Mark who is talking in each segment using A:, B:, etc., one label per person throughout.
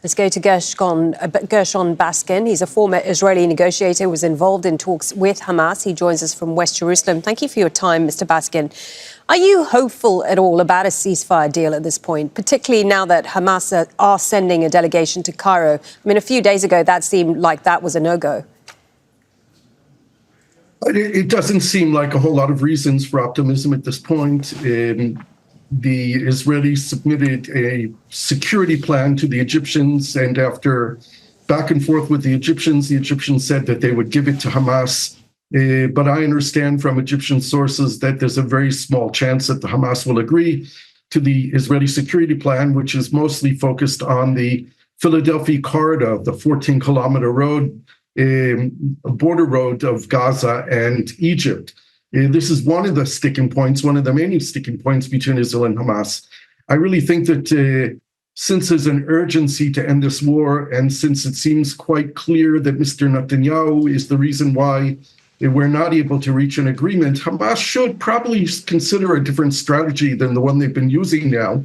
A: Let's go to Gershon Baskin. He's a former Israeli negotiator who was involved in talks with Hamas. He joins us from West Jerusalem. Thank you for your time, Mr. Baskin. Are you hopeful at all about a ceasefire deal at this point, particularly now that Hamas are sending a delegation to Cairo? I mean, a few days ago, that seemed like that was a no-go.
B: It doesn't seem like a whole lot of reasons for optimism at this point. The Israelis submitted a security plan to the Egyptians, and after back and forth with the Egyptians said that they would give it to Hamas. But I understand from Egyptian sources that there's a very small chance that the Hamas will agree to the Israeli security plan, which is mostly focused on the Philadelphi Corridor, the 14-kilometer road, border road of Gaza and Egypt. This is one of the sticking points, one of the many sticking points between Israel and Hamas. I really think that since there's an urgency to end this war, and since it seems quite clear that Mr. Netanyahu is the reason why we're not able to reach an agreement, Hamas should probably consider a different strategy than the one they've been using now.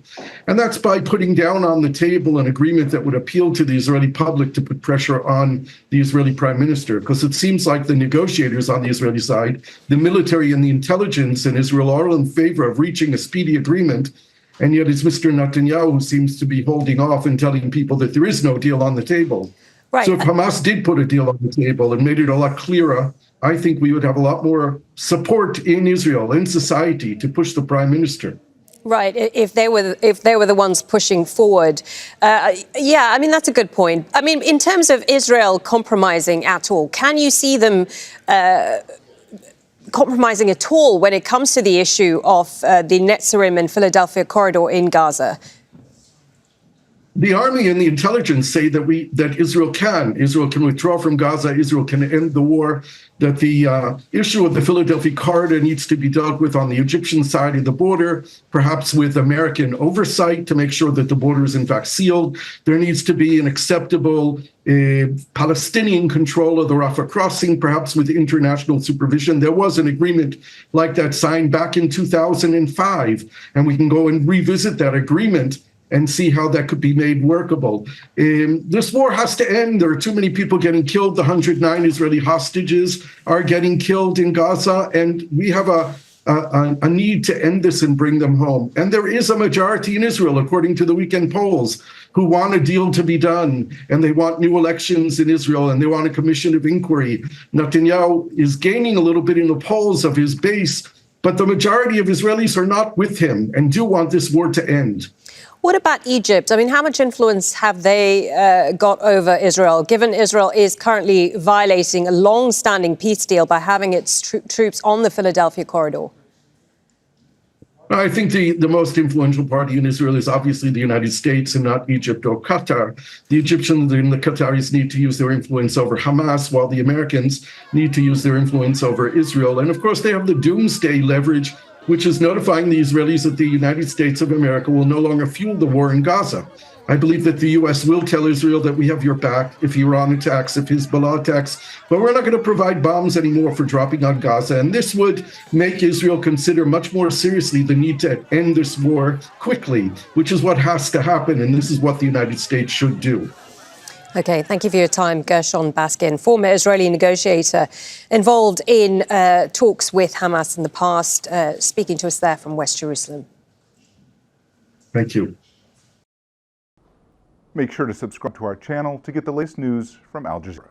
B: And that's by putting down on the table an agreement that would appeal to the Israeli public to put pressure on the Israeli prime minister. Because it seems like the negotiators on the Israeli side, the military and the intelligence in Israel, are all in favor of reaching a speedy agreement. And yet it's Mr. Netanyahu who seems to be holding off and telling people that there is no deal on the table. Right. So if Hamas did put a deal on the table and made it a lot clearer, I think we would have a lot more support in Israel, in society, to push the prime minister.
A: Right, if they were the ones pushing forward. Yeah, I mean, that's a good point. I mean, in terms of Israel compromising at all, can you see them compromising at all when it comes to the issue of the Netzarim and Philadelphia Corridor in Gaza?
B: The army and the intelligence say that Israel can withdraw from Gaza, Israel can end the war, that the issue of the Philadelphia Corridor needs to be dealt with on the Egyptian side of the border, perhaps with American oversight to make sure that the border is in fact sealed. There needs to be an acceptable Palestinian control of the Rafah crossing, perhaps with international supervision. There was an agreement like that signed back in 2005, and we can go and revisit that agreement and see how that could be made workable. This war has to end. There are too many people getting killed. The 109 Israeli hostages are getting killed in Gaza, and we have a need to end this and bring them home. And there is a majority in Israel, according to the weekend polls, who want a deal to be done, and they want new elections in Israel, and they want a commission of inquiry. Netanyahu is gaining a little bit in the polls of his base, but the majority of Israelis are not with him and do want this war to end.
A: What about Egypt? I mean, how much influence have they got over Israel, given Israel is currently violating a long-standing peace deal by having its troops on the Philadelphia Corridor?
B: I think the most influential party in Israel is obviously the United States and not Egypt or Qatar. The Egyptians and the Qataris need to use their influence over Hamas, while the Americans need to use their influence over Israel. And of course, they have the doomsday leverage, which is notifying the Israelis that the United States of America will no longer fuel the war in Gaza. I believe that the U.S. will tell Israel that we have your back if Iran attacks, if Hezbollah attacks, but we're not going to provide bombs anymore for dropping on Gaza. And this would make Israel consider much more seriously the need to end this war quickly, which is what has to happen. And this is what the United States should do.
A: OK, thank you for your time, Gershon Baskin, former Israeli negotiator involved in talks with Hamas in the past, speaking to us there from West Jerusalem.
B: Thank you.
C: Make sure to subscribe to our channel to get the latest news from Al Jazeera.